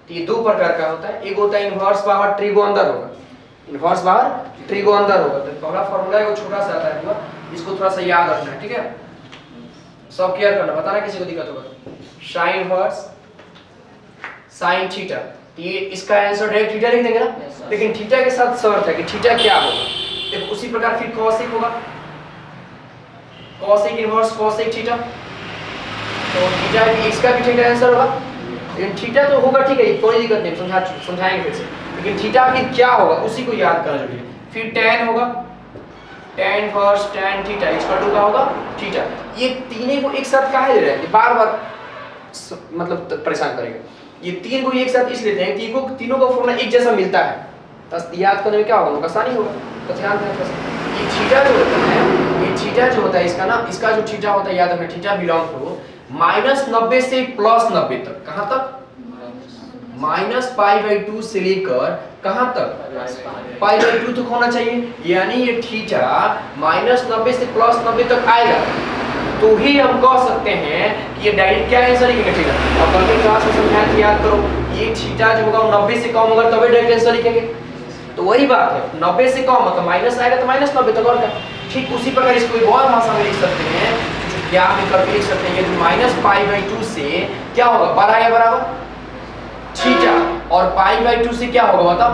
तो ये दो प्रकार का होता है, एक होता है इनवर्स बाहर ट्रिगो अंदर होगा, इनवर्स बाहर ट्रिगो अंदर होगा। तो पहला फॉर्मूला है वो छोटा सा आता है पूरा, इसको थोड़ा सा याद रखना है, ठीक है। सब क्लियर करना, बताना किसी को दिक्कत होगा। साइन इनवर्स साइन थीटा, ये इसका आंसर डायरेक्ट थीटा लिख देंगे ना, लेकिन थीटा के साथ शर्त है कि थीटा क्या होगा। देखो उसी प्रकार फिर कॉसेक होगा, कॉसेक इनवर्स कॉसेक थीटा, तो थीटा भी इसका भी थीटा आंसर होगा। लेकिन थीटा तो होगा, ठीक है, कोई दिक्कत नहीं, समझाएंगे फिर से। लेकिन थीटा फिर क्या होगा उसी को याद करना जरूरी है। फिर tan होगा, tan inverse tan theta equal to क्या होगा थीटा। ये तीनों को एक साथ काहे ले रहे हैं, बार-बार मतलब परेशान करेगा। ये तीन को एक साथ इसलिए लेते हैं, तीनों का फॉर्मूला एक जैसा मिलता है, बस याद करने में क्या होगा, आसानी होगा। तो ध्यान दें ये थीटा जो होता है, ये थीटा जो होता है इसका ना, इसका जो थीटा होता है याद रखना, थीटा बिलोंग टू -90 से +90 तक। कहां तक? -π/2 से लेकर कहां तक? π/2 तक होना चाहिए। यानी ये थीटा -90 से +90 तक आएगा तो ही हम कह सकते हैं कि ये डायरेक्ट क्या आंसर लिखेंगे थीटा। और कल के क्लास में समझाया था, याद करो, ये थीटा जो होगा 90 से कम होगा तभी डायरेक्ट आंसर लिखेंगे। तो वही बात है, 90 से कम मतलब माइनस आएगा तो -90 तक, और क्या। ठीक उसी प्रकार इसको एक और भाषा में लिख सकते हैं, क्या में करके लिख सकते हैं, ये -π/2 से क्या होगा, बड़ा या बराबर थीटा, और π/2 से क्या होगा बताओ,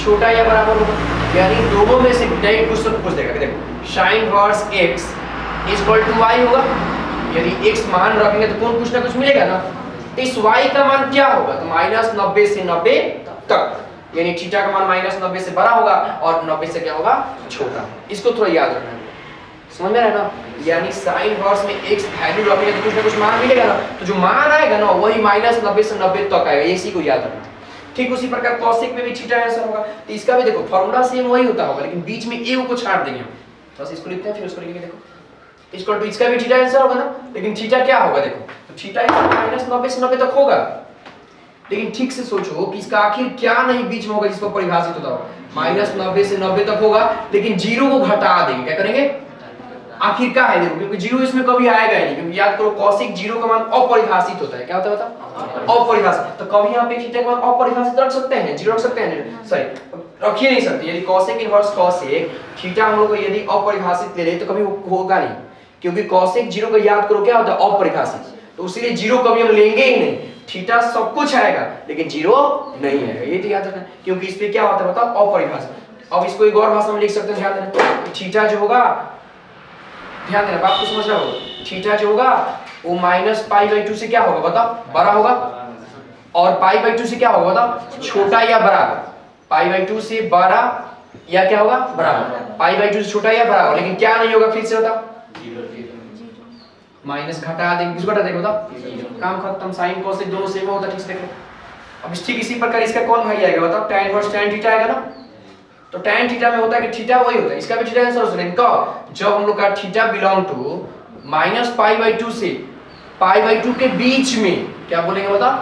छोटा या बराबर होगा। यानी दोनों में से डायरेक्ट क्वेश्चन पूछ देगा। देखो sin inverse x equal to y होगा, यदि x मान रखेंगे तो कौन कुछ ना कुछ मिलेगा ना। तो इस y का मान क्या होगा, तो -90 से 90 तक, यानी थीटा का मान -90 से बड़ा होगा और 90 से क्या होगा छोटा। इसको थोड़ा याद रखना है, समझ में आ रहा है ना। यानी sin इनवर्स में x वैल्यू रखेंगे तो कुछ ना कुछ मान मिलेगा ना, तो जो मान आएगा ना वही -90 से 90 तक आएगा, इसी को याद रखना। ठीक उसी प्रकार cosec में भी थीटा आंसर होगा। तो इसका भी देखो फॉर्मूला सेम वही होता होगा, लेकिन बीच में a को छाड़ देंगे हम, बस इसको लिखते हैं फिर उसको लिखेंगे। देखो इक्वल टू इसका भी थीटा आंसर होगा ना, लेकिन थीटा क्या होगा, देखो तो थीटा -90 से 90 तक होगा। लेकिन ठीक से सोचो कि इसका आखिर क्या नहीं बीच में होगा जिसको परिभाषित होता होगा, -90 से 90 तक होगा, लेकिन जीरो को घटा देंगे। क्या करेंगे, आखिर क्या है देखो, क्योंकि जीरो इसमें कभी आएगा ही नहीं, क्योंकि याद करो cosec जीरो का मान अपरिभाषित होता है। क्या होता है बताओ, अपरिभाषित। तो कभी यहाँ पे थीटा का मान अपरिभाषित रख सकते हैं, जीरो रख सकते हैं, सॉरी रख ही नहीं सकते। यदि cosec इनवर्स cosec थीटा हम लोग को यदि अपरिभाषित ले ले तो कभी होगा नहीं, क्योंकि cosec जीरो का याद करो क्या होता है, अपरिभाषित। तो इसीलिए जीरो कभी हम लेंगे ही नहीं। थीटा सब कुछ आएगा लेकिन जीरो नहीं आएगा, ये तो याद रखना, क्योंकि इस पे क्या होता है बताओ, अपरिभाषित। अब इसको एक और भाषा में लिख सकते हैं, ध्यान देना। थीटा जो होगा, ध्यान देना, बात को समझना होगा। थीटा जो होगा वो -π/2 से क्या होगा बताओ, बड़ा होगा, और π/2 से क्या होगा बताओ, छोटा या बराबर। π/2 से बड़ा या क्या होगा, बराबर। π/2 से छोटा या बराबर, लेकिन क्या नहीं होगा, फिर से बताओ, माइनस घटा देंगे, किसको घटा देंगे बताओ, काम खत्म। साइन कोसेक दोनों सेम होता है, ठीक से देखो। अब ठीक इसी प्रकार इसका कौन भाई आएगा बताओ, tan इनवर्स tan थीटा आएगा ना। तो tan थीटा में होता है कि थीटा वही होता है, इसका भी थीटा आंसर होता है। कब, जब हम लोग का थीटा बिलोंग टू -π/2 से π/2 के बीच में, क्या बोलेंगे बताओ,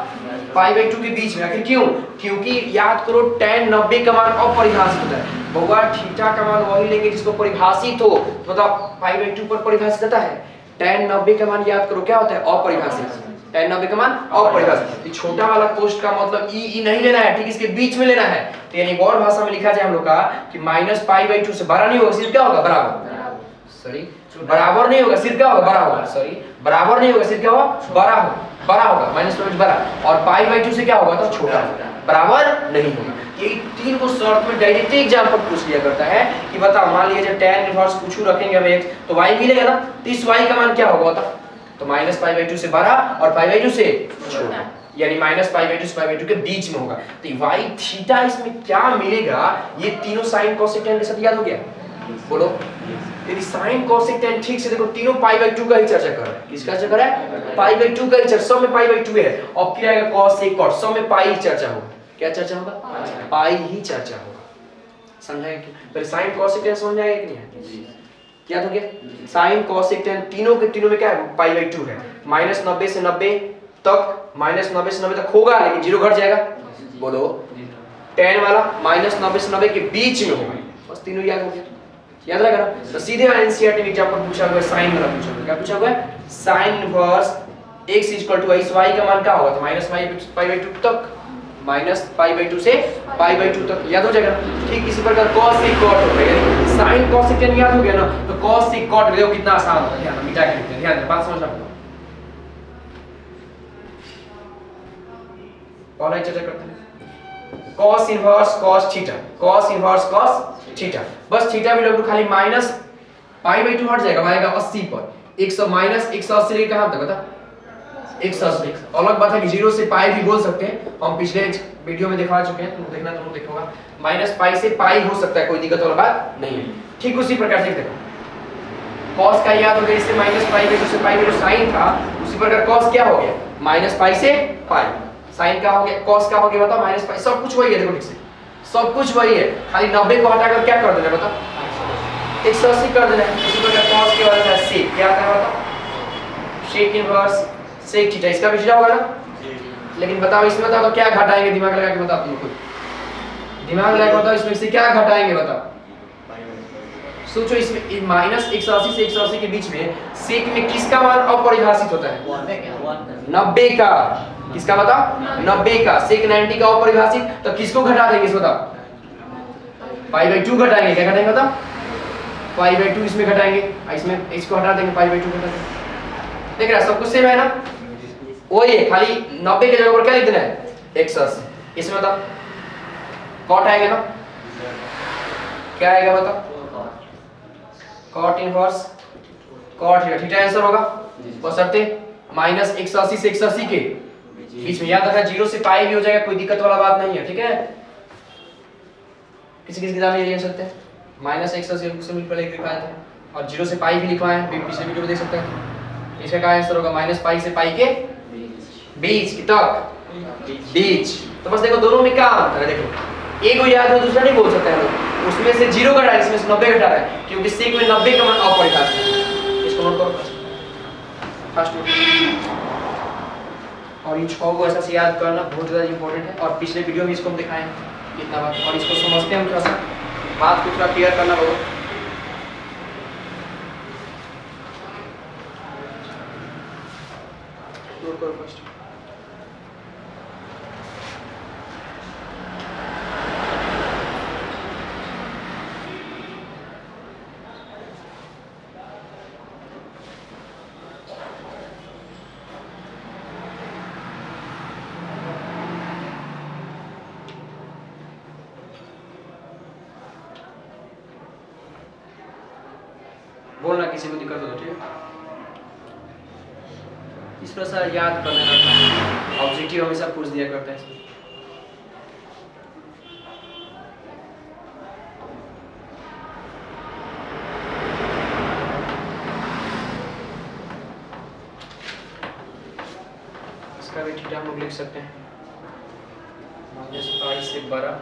π/2 के बीच में। आखिर क्यों, क्योंकि याद करो tan 90 का मान अपरिभाषित होता है। बउआ थीटा का मान वही लेंगे जिसको परिभाषित हो, तो बताओ π/2 पर परिभाषित होता है। tan 90 का मान याद करो क्या होता है, अपरिभाषित। tan 90 का मान अपरिभाषित। तो छोटा वाला कोष्ठ का मतलब ई नहीं लेना है, ठीक इसके बीच में लेना है। तो यानी और भाषा में लिखा जाए हम लोग का कि -π/2 से बड़ा नहीं होगा, सिर्फ क्या होगा, बराबर। सॉरी बराबर नहीं होगा, सिर्फ क्या होगा, बड़ा होगा। सॉरी बराबर नहीं होगा, सिर्फ क्या होगा, बड़ा होगा, बड़ा होगा, -π/2 बड़ा, और π/2 से क्या होगा तो छोटा, बराबर नहीं होगा। ये तीन को शर्त में डायरेक्ट एग्जांपल पूछ लिया करता है कि बताओ, मान लीजिए जब tan इनवर्स कुछ रखेंगे हम x, तो y मिलेगा ना, तो इस y का मान क्या होगा बताओ, तो -π/2 से बड़ा और π/2 से छोटा, यानी -π/2 से π/2 के बीच में होगा। तो y थीटा इसमें क्या मिलेगा, ये तीनों sin cosec tan के साथ याद हो गया, बोलो। यदि sin cosec tan ठीक से देखो, तीनों π/2 का ही चर्चा कर रहे हैं। किसका चर्चा कर रहा है, π/2 का ही चर्चा, सब में π/2 है। अब क्या आएगा, cos एक cot, सब में पाई ही चर्चा होगा। क्या चर्चा होगा, पाई ही चर्चा होगा। समझाएंगे क्यों, पहले sin cosec tan समझ आएगा कि नहीं, क्या हो गया, sin cosec tan तीनों के तीनों में क्या है, π/2 है। -90 से 90 तक, -90 से 90 तक होगा, लेकिन जीरो घट जाएगा, बोलो। tan वाला -90 से 90 के बीच में होगा, बस तीनों याद हो गया, याद रखना। तो सीधे एनसीईआरटी में एग्जांपल पूछा हुआ है, साइन वाला पूछा हुआ है। क्या पूछा हुआ है, sin inverse x equal to इस y का मान क्या होगा, तो -π/2 तक, माइनस पाई बाई 2 से पाई बाई 2 तक, याद हो जाएगा। ठीक इसी प्रकार cos sec cot हो गया, sin cos secant याद हो गया ना, तो cos sec cot देखो कितना आसान होता है। ध्यान मिटा के लिखते हैं, ध्यान बात समझना पड़ेगा। और एक चर्चा करते हैं cos inverse cos theta, cos inverse cos theta, बस थीटा भी लोग खाली माइनस पाई बाई 2 हट जाएगा, आएगा 80 पर 100 माइनस 180 लेके कहां तक बता 180। अलग बात है कि 0 से पाई भी बोल सकते हैं, हम पिछले वीडियो में दिखा चुके हैं, तुम देखना तुम देखोगा माइनस पाई से पाई हो सकता है, कोई दिक्कत वाला बात नहीं है। ठीक उसी प्रकार से देखो cos का याद हो गया, इससे माइनस पाई बाई 2 से पाई बाई 2 sin था, उसी प्रकार cos क्या हो गया माइनस पाई से पाई, sin का हो गया cos का हो गया बताओ माइनस पाई, सब कुछ वही है। देखो ठीक से सब कुछ वही है, खाली 90 को हटाकर क्या कर देना बताओ 180 कर देना है। इसी प्रकार cos के बाद है sec, क्या आता है बताओ sec इनवर्स sec थीटा, इसका भी थीटा होगा ना। लेकिन बताओ इसमें बताओ तो क्या घटाएंगे, दिमाग लगा के बताओ तुम खुद, दिमाग लगा के बताओ इसमें से क्या घटाएंगे बताओ, सोचो। इसमें माइनस 180 से 180 के बीच में sec में किसका मान अपरिभाषित होता है 90 का, किसका बताओ 90 का, sec 90 का अपरिभाषित, तो किसको घटा देंगे इस बताओ पाई बाई 2 घटाएंगे, क्या घटाएंगे बताओ पाई बाई 2 इसमें घटाएंगे, इसमें इसको हटा देंगे पाई बाई 2 घटा देंगे। देख रहा सब कुछ सेम है ना, वही है, खाली 90 के जगह पर क्या लिख देना है 180। इसमें बताओ cot आएगा ना, क्या आएगा बताओ cot inverse cot theta answer होगा, बशर्ते माइनस 180 से 180 के बीच में, याद रखना 0 से पाई भी हो जाएगा, कोई दिक्कत वाला बात नहीं है। ठीक है, किसी किसी किताब में ये सकते हैं माइनस 180 से पहले लिखवाए थे, और 0 से पाई भी लिखवाए हैं, पिछले वीडियो में देख सकते हैं। इसका क्या आंसर होगा माइनस पाई से पाई के बीच की तक बीच। तो बस देखो दोनों में क्या अंतर है, देखो एक को याद हो दूसरा नहीं बोल सकता है, उसमें से 0 घटा है, इसमें से 90 घटा रहा है, क्योंकि sec में 90 का मान अपरिभाषित है। इसको नोट करो फर्स्ट नोट। और इन 6 को ऐसा से याद करना बहुत ज्यादा इंपॉर्टेंट है, और पिछले वीडियो में इसको हम दिखाए हैं कितना बात, और इसको समझते हैं हम थोड़ा सा, बात को थोड़ा क्लियर करना होगा। नोट करो फर्स्ट। बोलना किसी को दिक्कत हो तो ठीक है, इस प्रकार याद कर लेना, ऑब्जेक्टिव हमेशा पूछ दिया करता है इसमें। इसका भी थीटा हम लोग लिख सकते हैं माइनस पाई से बड़ा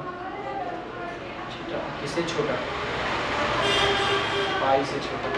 थीटा, किससे छोटा पाई से छोटा।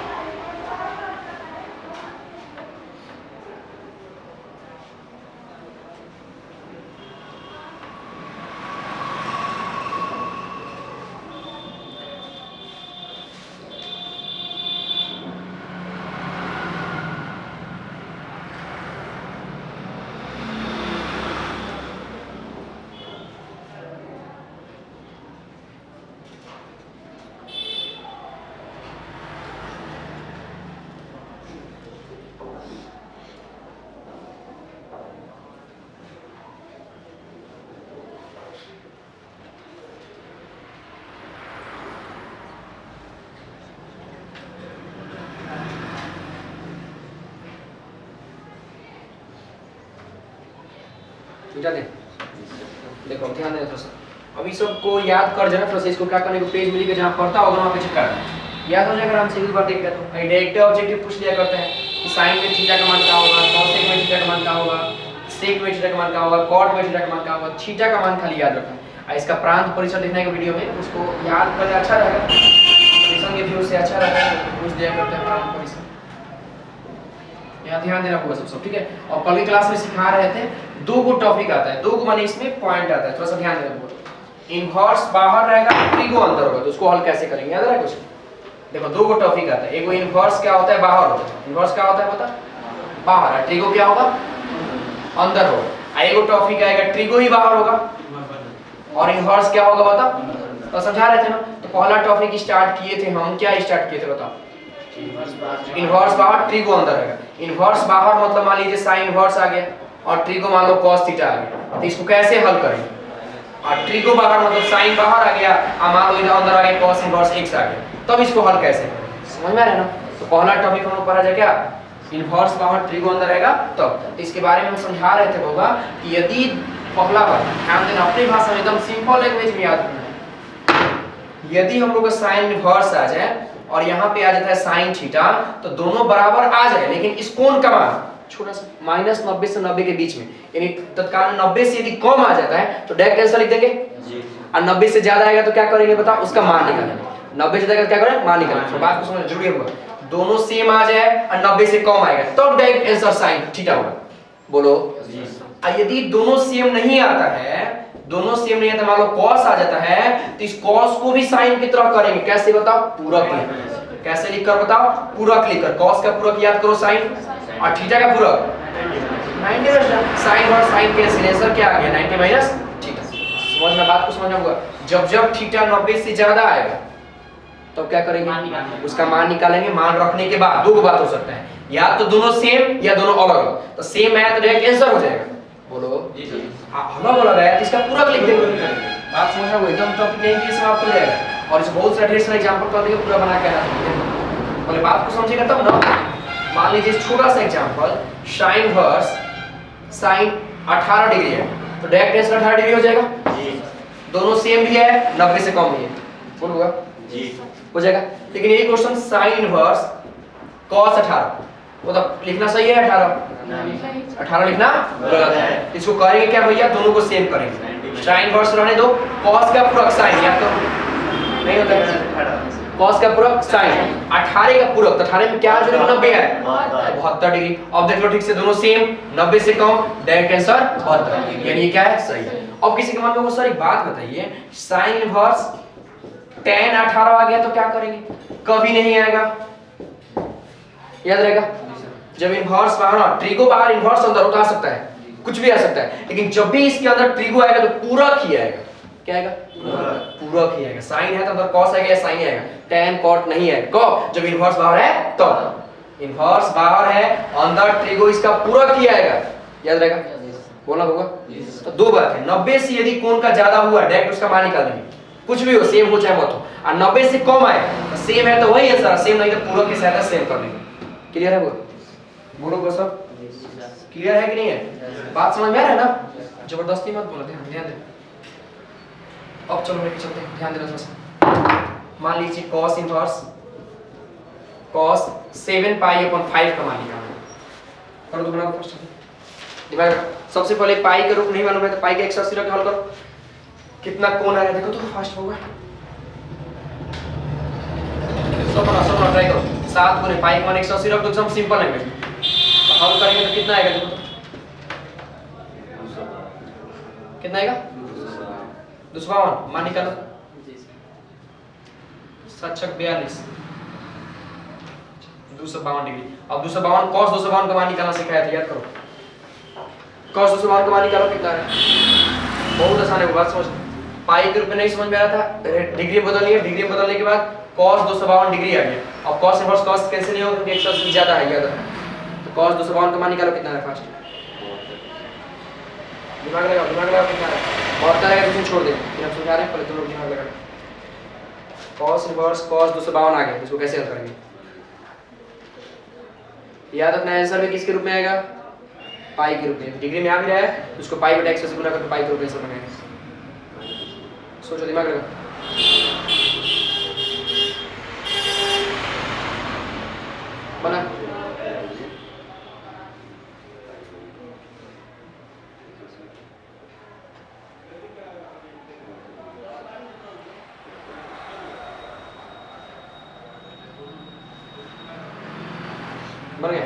समझा दे, देखो ध्यान देना थोड़ा सा, अभी सबको याद कर जाना थोड़ा सा, इसको क्या करने को पेज मिलेगा जहाँ पढ़ता होगा वहाँ पे चेक करना है, याद हो जाएगा। हम सिंगल बार देख लेते हैं, डायरेक्ट ऑब्जेक्टिव पूछ लिया करते हैं कि साइन में थीटा का मान क्या होगा, कॉसेक में थीटा का मान क्या होगा, सेक में थीटा का मान क्या होगा, कॉट में थीटा का मान क्या होगा, थीटा का मान खाली याद रखना है। इसका प्रांत परिसर देखने का वीडियो में उसको याद करना अच्छा रहेगा, कंपटीशन के व्यू से अच्छा रहेगा, पूछ दिया करते हैं प्रांत परिसर, यहाँ ध्यान देना होगा सब ठीक है। और कल की क्लास में सिखा रहे थे 2 गो टॉपिक आता है, 2 गो माने इसमें पॉइंट आता है, थोड़ा सा ध्यान देना होगा। इनवर्स बाहर रहेगा, ट्रिगो अंदर होगा, तो उसको हल कैसे करेंगे याद रहा कुछ। देखो 2 गो टॉपिक आता है, एक वो इनवर्स क्या होता है बाहर होता है, इनवर्स क्या होता है पता बाहर, ट्रिगो क्या होगा अंदर होगा। एक गो टॉपिक आएगा ट्रिगो ही बाहर होगा, और इनवर्स क्या होगा बता, तो समझा रहे थे ना। तो पहला टॉपिक स्टार्ट किए थे हम, क्या स्टार्ट किए थे बताओ, इनवर्स बाहर ट्रिगो अंदर आएगा। इनवर्स बाहर मतलब मान लीजिए साइन इनवर्स आ गया और ट्रिगो मान लो cos थीटा आ गया, तो इसको कैसे हल करें, और ट्रिगो बाहर मतलब साइन बाहर आ गया और मान लो इधर अंदर आ गया cos इनवर्स x आ गया, तब इसको हल कैसे करें, समझ में आ रहा है ना। तो पहला टॉपिक हम लोग पढ़ा जाए क्या, इनवर्स बाहर ट्रिगो अंदर आएगा तब। तो इसके बारे में हम समझा रहे थे होगा कि यदि पहला बार ध्यान देना, अपनी भाषा में एकदम सिंपल लैंग्वेज में याद रखना है, यदि हम लोग का साइन इनवर्स आ जाए और यहाँ पे आ जाता है साइन थीटा, तो दोनों बराबर आ जाए, लेकिन इस कोण का मान छोटा सा -90 से 90 के बीच में, यानी तत्काल 90 से यदि कम आ जाता है तो डायरेक्ट आंसर लिख देंगे जी, और 90 से ज्यादा आएगा तो क्या करेंगे बताओ, उसका मान निकालेंगे। 90 से ज्यादा क्या करें, मान निकालेंगे। तो बात को समझना जरूरी होगा, दोनों सेम आ जाए और 90 से कम आएगा तो डायरेक्ट आंसर साइन थीटा होगा, बोलो जी। और यदि दोनों सेम नहीं आता है, दोनों सेम नहीं आता, मान लो cos आ जाता है, तो इस cos को भी sin की तरह करेंगे, कैसे बताओ, पूरक लिखकर, कैसे लिखकर बताओ, पूरक लिखकर, cos का पूरक याद करो sin, और थीटा का पूरक 90 sin और sin के आंसर क्या आ गया 90 माइनस थीटा। समझना, बात को समझना होगा। जब जब थीटा 90 से ज्यादा आएगा तो क्या करेंगे, उसका मान निकालेंगे। मान रखने के बाद दो बात हो सकता है, या तो दोनों सेम या दोनों अलग अलग। तो सेम है तो डायरेक्ट आंसर हो जाएगा, बोलो जी जी। अलग अलग है तो इसका पूरक लिख देंगे। बात समझना होगा, एकदम टॉपिक नहीं कि समाप्त हो जाएगा। और इस बहुत सारे ढेर सारे एग्जांपल कर देंगे, पूरा बना के आना चाहिए। पहले बात को समझिएगा तब ना। मान लीजिए छोटा सा example, sin inverse sin 18 degree है तो डायरेक्ट आंसर 18 डिग्री हो जाएगा जी। दोनों सेम भी है, 90 से कम भी है, बोलूंगा जी, हो जाएगा। लेकिन यही क्वेश्चन sin इनवर्स cos 18, मतलब लिखना सही है 18 लिखना गलत है। इसको करेंगे क्या भैया, दोनों को सेम करेंगे। sin इनवर्स रहने दो, cos का पूरक sin, या तो नहीं होता है cos का पूरक sin, 18 का पूरक, तो 18 में क्या आ जाएगा, 90 है 72 डिग्री। अब देख लो ठीक से, दोनों सेम, 90 से कम, डायरेक्ट आंसर 72 डिग्री, यानी ये क्या है, सही है। अब किसी के मन में वो सर एक बात बताइए, sin इनवर्स tan 18 आ गया तो क्या करेंगे, कभी नहीं आएगा, याद रहेगा। जब इनवर्स बाहर, ट्रिगो बाहर, इनवर्स अंदर होता आ सकता है, कुछ भी आ सकता है, लेकिन जब भी इसके अंदर ट्रिगो आएगा तो पूरक ही आएगा। क्या आएगा, पूरक ही आएगा। साइन है तो अंदर cos आएगा या साइन आएगा, tan cot नहीं आएगा। कब, जब इनवर्स बाहर है तो। इनवर्स बाहर है, अंदर ट्रिगो इसका पूरक ही आएगा, याद रहेगा, बोलना होगा। तो दो बात है, 90 से यदि कोण का ज्यादा हुआ डायरेक्ट उसका मान निकाल देंगे, कुछ भी हो, सेम हो चाहे मत हो। और 90 से कम आए तो सेम है तो वही आंसर, सेम नहीं तो पूरक की सहायता सेम कर लेंगे। क्लियर है, बोलो सब क्लियर है कि नहीं है, बात समझ में आ रहा है ना। जबरदस्ती मत बोलो, ध्यान दे। अब चलो लेके चलते हैं, ध्यान देना थोड़ा सा। मान लीजिए cos inverse cos 7 pi upon 5 का मान निकालना, करो तो बना दो फर्स्ट दिमाग। सबसे पहले पाई का रूप नहीं मालूम है तो पाई का 180 रख के हल करो, कितना कोण आया देखो तो फास्ट होगा। सब ट्राई करो, 7 गुने पाई का मान 180 रख दो, एकदम सिंपल लैंग्वेज में हल करेंगे तो कितना आएगा देखो तो, कितना आएगा 252, मान निकालो 7 छक 42, 252 डिग्री। अब 252 cos 252 का मान निकालना सिखाया था, याद करो। cos 252 का मान निकालो कितना है, बहुत आसान है, बात समझ। पाई के रूप में नहीं समझ में आ रहा था, डिग्री में बदल लिया, डिग्री में बदलने के बाद cos 252 डिग्री आ गया। अब cos इनवर्स cos कैसे नहीं होगा क्योंकि 180 ज्यादा है, याद है। तो cos 252 का मान निकालो कितना है, फास्ट दिमाग लगा कितना है, 72 है, तुम छोड़ दे, हम समझा रहे हैं, पहले तुम लोग दिमाग लगा। cos इनवर्स cos 252 आ गया, इसको कैसे हल करेंगे, याद रखना आंसर में किसके रूप में आएगा, पाई के रूप में। डिग्री में आ भी रहा है, उसको पाई बटा 180 गुना करके पाई के रूप में आंसर बनेगा। सोचो, दिमाग लगा, बना। बन गया,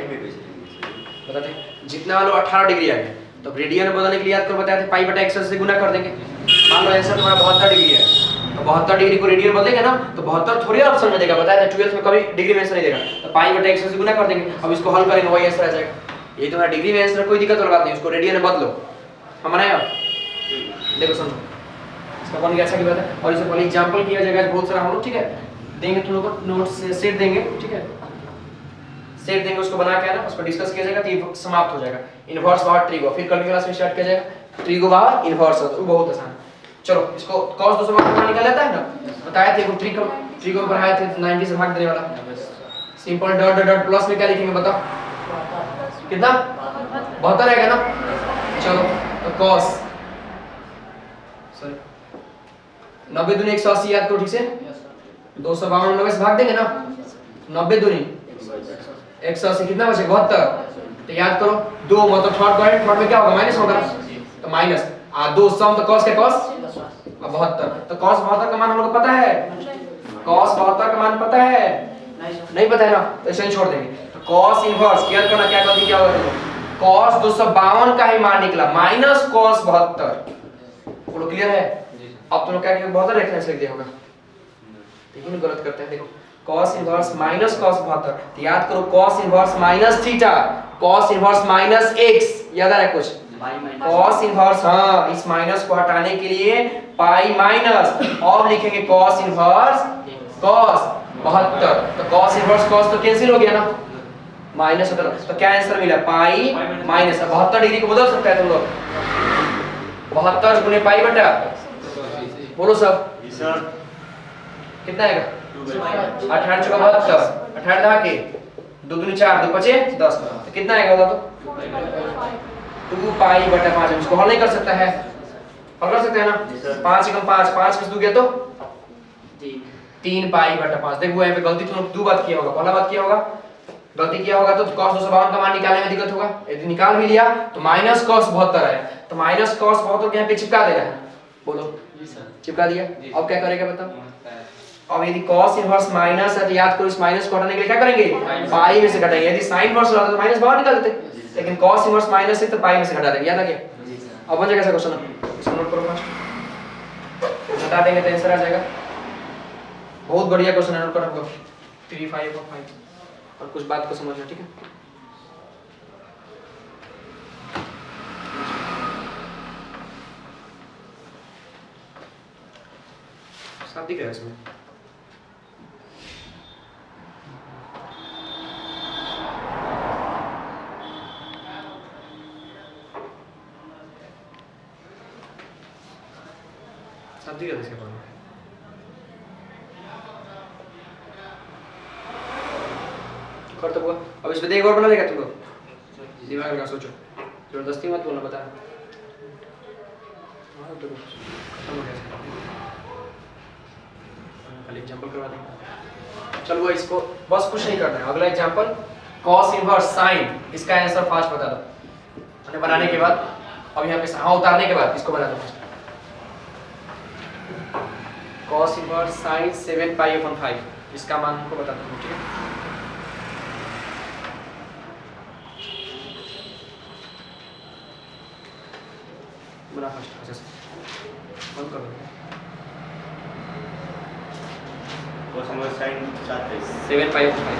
बताते हैं। जितना लो 18 डिग्री आ गया तो रेडियन में बदलने के लिए याद करो, बताते हैं पाई बटा 180 से गुना कर देंगे। मान लो आंसर तुम्हारा 72 डिग्री है, तो 72 डिग्री को रेडियन बदलेंगे ना तो 72 थोड़ी ऑप्शन में देगा, बताया था 12th में कभी डिग्री में आंसर नहीं देगा, तो पाई बटा 180 से गुना कर देंगे। अब इसको हल करेंगे, वही आंसर आ जाएगा। ये तुम्हारा डिग्री में आंसर, कोई दिक्कत वाली बात नहीं, उसको रेडियन में बदलो, हम बनाए। अब देखो समझो, तो बन गया, अच्छा की बात है। और इससे पहले एग्जांपल किया जाएगा बहुत सारा हम लोग, ठीक है, देंगे तुम लोग को नोट से सेट देंगे, ठीक है, सेट देंगे, उसको बना के आना, उसको डिस्कस किया जाएगा, तो ये समाप्त हो जाएगा। इनवर्स बाहर ट्रिगो, फिर कल की क्लास में स्टार्ट किया जाएगा ट्रिगो बाहर इनवर्स, तो बहुत आसान है। चलो इसको cos 200 भाग निकाल लेता है ना, बताया थे ट्रिगो में पढ़ाए थे 90 से भाग देने वाला। Simple dot dot dot plus में क्या लिखेंगे बताओ, कितना 72 आएगा ना। चलो तो cos 90 दूनी 180 याद करो ठीक से, 252 90 से भाग देंगे ना, 90 दूनी 180 कितना बचे 72, तो याद करो 2 मतलब थर्ड में क्या होगा माइनस होगा, तो माइनस दो सम, तो cos का cos 72, तो cos 72 का मान हम लोग को पता है, cos 72 का मान पता है, नहीं पता है ना, तो ऐसे ही छोड़ देंगे। तो cos इनवर्स क्या करना, क्या गलती क्या होगा, cos 252 का ही मान निकला माइनस cos 72, बोलो क्लियर है। अब तुम लोग क्या किया, 72 रेफरेंस लिख दिया होगा, लेकिन गलत करते हैं, देखो cos इनवर्स माइनस cos 72, तो याद करो cos inverse minus theta, cos inverse minus x, याद आ रहा है कुछ, cos इनवर्स, हाँ इस माइनस को हटाने के लिए पाई माइनस, और लिखेंगे cos इनवर्स cos 72, तो cos इनवर्स cos तो कैंसिल हो गया ना, माइनस होता, तो क्या आंसर मिला, पाई माइनस। 72 डिग्री को बदल सकता है तुम लोग, 72 गुने पाई बटा, बोलो सब कितना आएगा, 18 चौका 72, 18 दहा के 2 दूनी 4, 2 पचे 10, तो कितना आएगा बता तो 2 पाई बटा 5, इसको हल नहीं कर सकता है, हल कर सकते हैं ना, 5 कम 5, 5 में से 2 गया तो 3 पाई बटा 5। देखो यहाँ पे गलती तुम लोग 2 बात किया होगा, पहला बात किया होगा, गलती किया होगा तो cos 252 का मान निकालने में दिक्कत होगा, यदि निकाल भी लिया तो माइनस cos 72 है, तो माइनस cos 72 के यहाँ पे चिपका देना है, बोलो चिपका दिया। अब क्या करेगा बताओ, अब यदि cos इनवर्स माइनस है तो याद करो इस माइनस को हटाने के लिए क्या करेंगे, पाई में से घटाएंगे, यदि sin इनवर्स होता तो माइनस बाहर निकाल देते, लेकिन cos इनवर्स माइनस है तो पाई में से घटा देंगे, याद आ गया। अब बन जाएगा ऐसा क्वेश्चन, इसको नोट करो फर्स्ट, घटा देंगे तो आंसर आ जाएगा, बहुत बढ़िया क्वेश्चन है, नोट करो 3 5 और 5, और कुछ बात को समझना, ठीक है। साफ दिख रहा है इसमें, साफ दिख रहा है इसके बारे में, कर तो हुआ। अब इस पे एक और बना देगा तुम लोग, दिमाग लगा सोचो, जबरदस्ती मत बोलना, बता खाली एग्जांपल करवा देंगे। चलो वो इसको बस कुछ नहीं करना है, अगला एग्जांपल cos इनवर्स sin, इसका आंसर फास्ट बता दो, मैंने बनाने के बाद, अब यहाँ पे हाँ उतारने के बाद इसको बना दो, cos inverse sin 7 pi upon 5, इसका मान हमको बता दो, ठीक है। बना फर्स्ट अच्छा से बंद कर दो, cos inverse sin 7 7 pi upon 5